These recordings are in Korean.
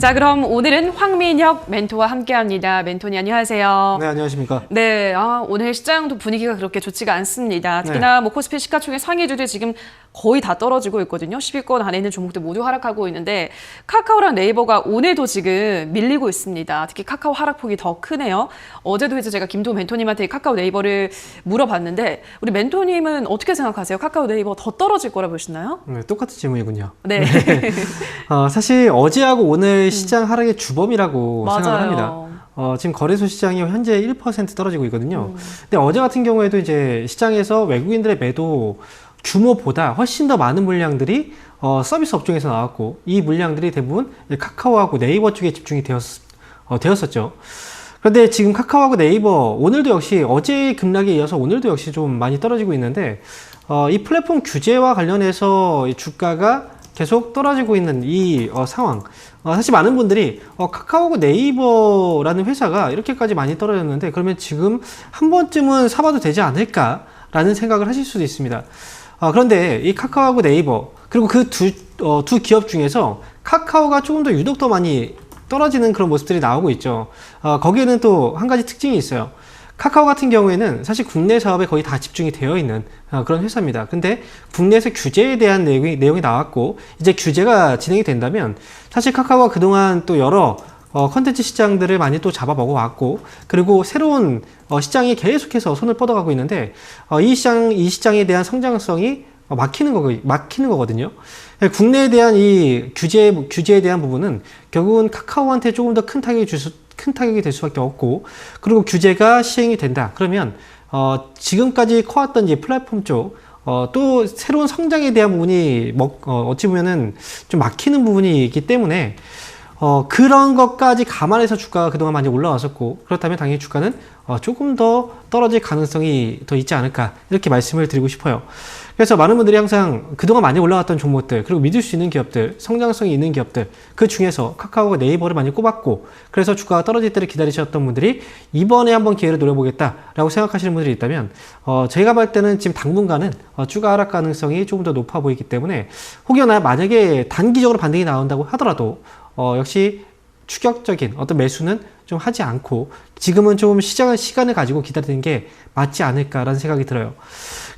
자, 그럼 오늘은 황민혁 멘토와 함께합니다. 멘토님 안녕하세요. 네, 안녕하십니까. 네, 오늘 시장도 분위기가 그렇게 좋지가 않습니다. 특히나 뭐 코스피 시가총액 상위주들 지금 거의 다 떨어지고 있거든요. 10위권 안에 있는 종목들 모두 하락하고 있는데 카카오랑 네이버가 오늘도 지금 밀리고 있습니다. 특히 카카오 하락폭이 더 크네요. 어제도 이제 제가 김도 멘토님한테 카카오 네이버를 물어봤는데 우리 멘토님은 어떻게 생각하세요? 카카오 네이버 더 떨어질 거라 보시나요? 네, 똑같은 질문이군요. 네. 사실 어제하고 오늘 시장 하락의 주범이라고 맞아요. 생각을 합니다. 지금 거래소 시장이 현재 1% 떨어지고 있거든요. 근데 어제 같은 경우에도 이제 시장에서 외국인들의 매도 규모보다 훨씬 더 많은 물량들이 서비스 업종에서 나왔고, 이 물량들이 대부분 카카오하고 네이버 쪽에 집중이 되었었죠. 그런데 지금 카카오하고 네이버 오늘도 역시 어제의 급락에 이어서 오늘도 역시 좀 많이 떨어지고 있는데, 이 플랫폼 규제와 관련해서 이 주가가 계속 떨어지고 있는 이 상황. 사실 많은 분들이 카카오하고 네이버라는 회사가 이렇게까지 많이 떨어졌는데 그러면 지금 한 번쯤은 사봐도 되지 않을까라는 생각을 하실 수도 있습니다. 그런데 이 카카오하고 네이버, 그리고 그 두 기업 중에서 카카오가 조금 더 유독 더 많이 떨어지는 그런 모습들이 나오고 있죠. 거기에는 또 한 가지 특징이 있어요. 카카오 같은 경우에는 사실 국내 사업에 거의 다 집중이 되어 있는 그런 회사입니다. 근데 국내에서 규제에 대한 내용이 나왔고, 이제 규제가 진행이 된다면 사실 카카오가 그동안 또 여러 컨텐츠 시장들을 많이 또 잡아먹어 왔고, 그리고 새로운 시장이 계속해서 손을 뻗어가고 있는데, 이 시장에 대한 성장성이 막히는 거거든요. 국내에 대한 이 규제에 대한 부분은 결국은 카카오한테 조금 더 큰 타격이 될 수밖에 없고, 그리고 규제가 시행이 된다. 그러면 지금까지 커왔던 이제 플랫폼 쪽 또 새로운 성장에 대한 부분이 어찌 보면은 좀 막히는 부분이 있기 때문에 그런 것까지 감안해서 주가가 그동안 많이 올라왔었고, 그렇다면 당연히 주가는 조금 더 떨어질 가능성이 더 있지 않을까, 이렇게 말씀을 드리고 싶어요. 그래서 많은 분들이 항상 그동안 많이 올라왔던 종목들, 그리고 믿을 수 있는 기업들, 성장성이 있는 기업들, 그 중에서 카카오가 네이버를 많이 꼽았고, 그래서 주가가 떨어질 때를 기다리셨던 분들이 이번에 한번 기회를 노려보겠다라고 생각하시는 분들이 있다면, 제가 볼 때는 지금 당분간은 주가 하락 가능성이 조금 더 높아 보이기 때문에, 혹여나 만약에 단기적으로 반등이 나온다고 하더라도 역시 추격적인 어떤 매수는 좀 하지 않고 지금은 좀 시간을 가지고 기다리는 게 맞지 않을까라는 생각이 들어요.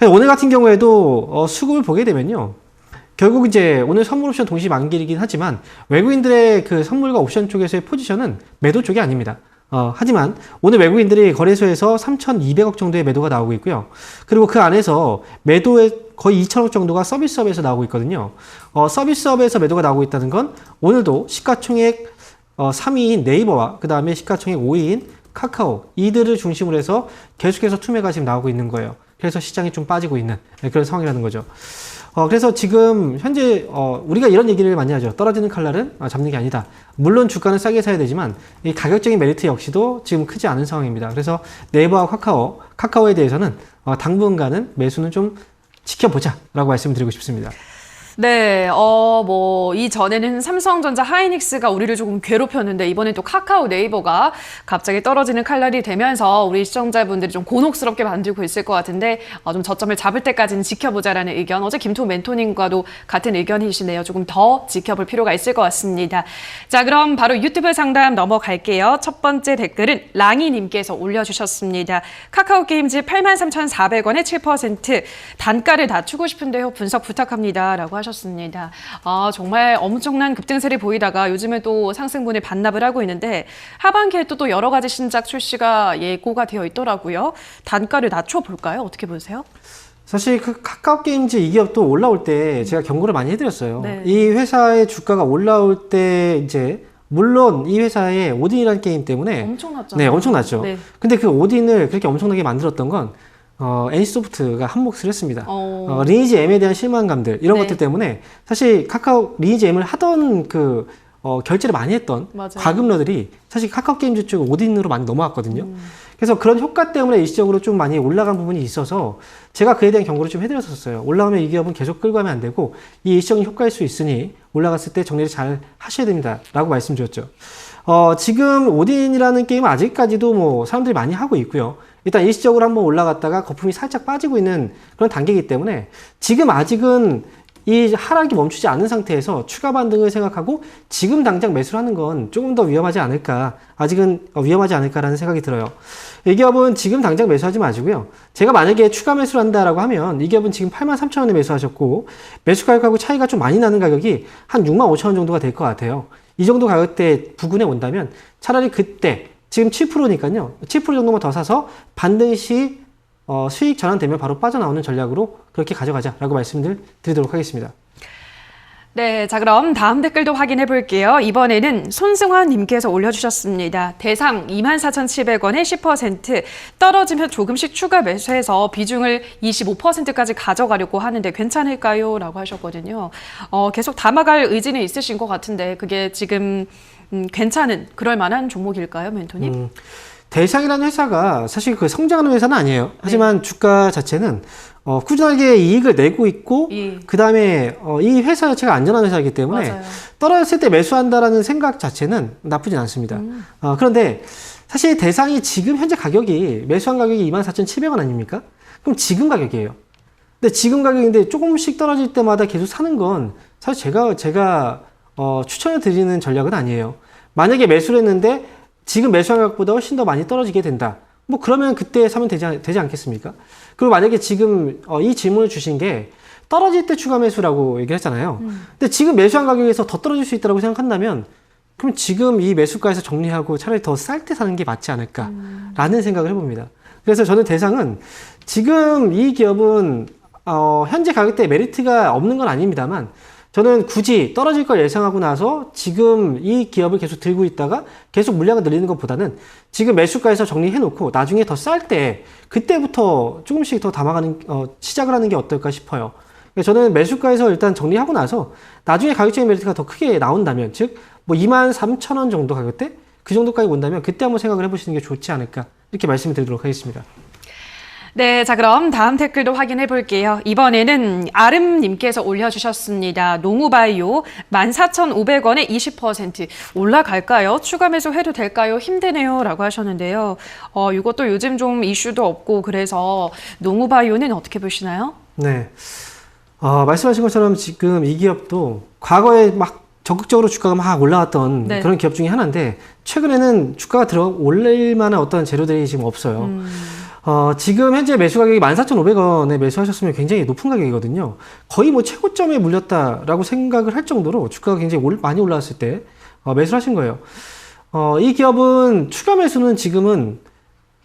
오늘 같은 경우에도 수급을 보게 되면요, 결국 이제 오늘 선물 옵션 동시 만기이긴 하지만 외국인들의 그 선물과 옵션 쪽에서의 포지션은 매도 쪽이 아닙니다. 하지만 오늘 외국인들이 거래소에서 3,200억 정도의 매도가 나오고 있고요. 그리고 그 안에서 매도의 거의 2,000억 정도가 서비스업에서 나오고 있거든요. 서비스업에서 매도가 나오고 있다는 건 오늘도 시가총액 3위인 네이버와 그 다음에 시가총액 5위인 카카오, 이들을 중심으로 해서 계속해서 투매가 지금 나오고 있는 거예요. 그래서 시장이 좀 빠지고 있는 그런 상황이라는 거죠. 그래서 지금 현재 우리가 이런 얘기를 많이 하죠. 떨어지는 칼날은 잡는 게 아니다. 물론 주가는 싸게 사야 되지만 이 가격적인 메리트 역시도 지금 크지 않은 상황입니다. 그래서 네이버와 카카오에 대해서는 당분간은 매수는 좀 지켜보자 라고 말씀드리고 싶습니다. 네, 이전에는 삼성전자 하이닉스가 우리를 조금 괴롭혔는데 이번엔 또 카카오 네이버가 갑자기 떨어지는 칼날이 되면서 우리 시청자분들이 좀 곤혹스럽게 만들고 있을 것 같은데 좀 저점을 잡을 때까지는 지켜보자라는 의견, 어제 김토 멘토님과도 같은 의견이시네요. 조금 더 지켜볼 필요가 있을 것 같습니다. 자, 그럼 바로 유튜브 상담 넘어갈게요. 첫 번째 댓글은 랑이님께서 올려주셨습니다. 카카오 게임즈 83,400원에 7% 단가를 낮추고 싶은데요. 분석 부탁합니다. 라고 하셨습니다. 정말 엄청난 급등세를 보이다가 요즘은 또 상승분을 반납을 하고 있는데 하반기에 또 여러 가지 신작 출시가 예고가 되어 있더라고요. 단가를 낮춰볼까요? 어떻게 보세요? 사실 그 카카오 게임즈 이 기업도 올라올 때 제가 경고를 많이 해드렸어요. 네. 이 회사의 주가가 올라올 때 이제 물론 이 회사의 오딘이라는 게임 때문에 엄청났죠. 네, 엄청났죠. 네. 근데 그 오딘을 그렇게 엄청나게 만들었던 건 NC소프트가 한몫을 했습니다. 리니지 M에 대한 실망감들, 이런 네. 것들 때문에 사실 카카오 리니지 M을 하던 결제를 많이 했던 맞아요. 과금러들이 사실 카카오 게임즈 쪽 오딘으로 많이 넘어왔거든요. 그래서 그런 효과 때문에 일시적으로 좀 많이 올라간 부분이 있어서 제가 그에 대한 경고를 좀 해드렸었어요. 올라가면 이 기업은 계속 끌고 가면 안 되고 이 일시적인 효과일 수 있으니 올라갔을 때 정리를 잘 하셔야 됩니다. 라고 말씀드렸죠. 지금 오딘이라는 게임은 아직까지도 뭐 사람들이 많이 하고 있고요. 일단 일시적으로 한번 올라갔다가 거품이 살짝 빠지고 있는 그런 단계이기 때문에 지금 아직은 이 하락이 멈추지 않은 상태에서 추가 반등을 생각하고 지금 당장 매수를 하는 건 조금 더 위험하지 않을까, 아직은 위험하지 않을까라는 생각이 들어요. 이 기업은 지금 당장 매수하지 마시고요. 제가 만약에 추가 매수를 한다라고 하면 이 기업은 지금 83,000원에 매수하셨고 매수 가격하고 차이가 좀 많이 나는 가격이 한 65,000원 정도가 될 것 같아요. 이 정도 가격대 부근에 온다면 차라리 그때 지금 7%니까요. 7% 정도만 더 사서 반등 시 수익 전환되면 바로 빠져나오는 전략으로 그렇게 가져가자라고 말씀을 드리도록 하겠습니다. 네, 자 그럼 다음 댓글도 확인해 볼게요. 이번에는 손승환 님께서 올려주셨습니다. 대상 24,700원에 10% 떨어지면 조금씩 추가 매수해서 비중을 25%까지 가져가려고 하는데 괜찮을까요? 라고 하셨거든요. 계속 담아갈 의지는 있으신 것 같은데 그게 지금 괜찮은 그럴 만한 종목일까요, 멘토님? 대상이라는 회사가 사실 그 성장하는 회사는 아니에요. 하지만 주가 자체는 꾸준하게 이익을 내고 있고 그 다음에 이 회사 자체가 안전한 회사이기 때문에 맞아요. 떨어졌을 때 매수한다라는 생각 자체는 나쁘진 않습니다. 그런데 사실 대상이 지금 현재 가격이 매수한 가격이 24,700원 아닙니까? 그럼 지금 가격이에요. 근데 지금 가격인데 조금씩 떨어질 때마다 계속 사는 건 사실 제가 추천을 드리는 전략은 아니에요. 만약에 매수를 했는데 지금 매수한 가격보다 훨씬 더 많이 떨어지게 된다. 뭐 그러면 그때 사면 되지 않겠습니까? 그리고 만약에 지금 이 질문을 주신 게 떨어질 때 추가 매수라고 얘기를 했잖아요. 근데 지금 매수한 가격에서 더 떨어질 수 있다고 생각한다면 그럼 지금 이 매수가에서 정리하고 차라리 더 쌀 때 사는 게 맞지 않을까라는 생각을 해봅니다. 그래서 저는 대상은 지금 이 기업은 현재 가격대에 메리트가 없는 건 아닙니다만 저는 굳이 떨어질 걸 예상하고 나서 지금 이 기업을 계속 들고 있다가 계속 물량을 늘리는 것보다는 지금 매수가에서 정리해 놓고 나중에 더 쌀 때 그때부터 조금씩 더 담아가는 시작을 하는 게 어떨까 싶어요. 저는 매수가에서 일단 정리하고 나서 나중에 가격적인 메리트가 더 크게 나온다면 즉 뭐 23,000원 정도 가격대 그 정도까지 온다면 그때 한번 생각을 해보시는 게 좋지 않을까 이렇게 말씀을 드리도록 하겠습니다. 네, 자 그럼 다음 댓글도 확인해 볼게요. 이번에는 아름님께서 올려주셨습니다. 농우바이오 14,500원에 20% 올라갈까요? 추가 매수 해도 될까요? 힘드네요 라고 하셨는데요. 이것도 요즘 좀 이슈도 없고 그래서 농우바이오는 어떻게 보시나요? 네, 말씀하신 것처럼 지금 이 기업도 과거에 막 적극적으로 주가가 막 올라왔던 네. 그런 기업 중에 하나인데 최근에는 주가가 올릴 만한 어떤 재료들이 지금 없어요. 지금 현재 매수 가격이 14,500원에 매수하셨으면 굉장히 높은 가격이거든요. 거의 뭐 최고점에 물렸다라고 생각을 할 정도로 주가가 굉장히 많이 올라왔을 때 매수를 하신 거예요. 이 기업은 추가 매수는 지금은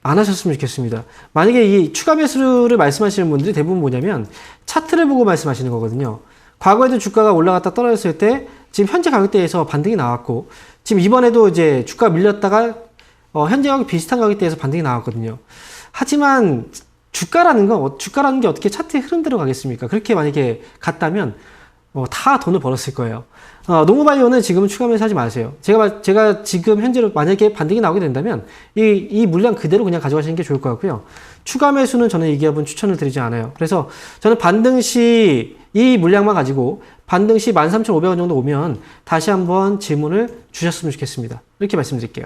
안 하셨으면 좋겠습니다. 만약에 이 추가 매수를 말씀하시는 분들이 대부분 뭐냐면 차트를 보고 말씀하시는 거거든요. 과거에도 주가가 올라갔다 떨어졌을 때 지금 현재 가격대에서 반등이 나왔고 지금 이번에도 이제 주가 밀렸다가 현재 가격 비슷한 가격대에서 반등이 나왔거든요. 하지만 주가라는 게 어떻게 차트의 흐름대로 가겠습니까? 그렇게 만약에 갔다면 다 돈을 벌었을 거예요. 농우바이오는 지금은 추가 매수하지 마세요. 제가 지금 현재로 만약에 반등이 나오게 된다면 이 물량 그대로 그냥 가져가시는 게 좋을 것 같고요. 추가 매수는 저는 이 기업은 추천을 드리지 않아요. 그래서 저는 반등 시 이 물량만 가지고 반등 시 13,500원 정도 오면 다시 한번 질문을 주셨으면 좋겠습니다. 이렇게 말씀드릴게요.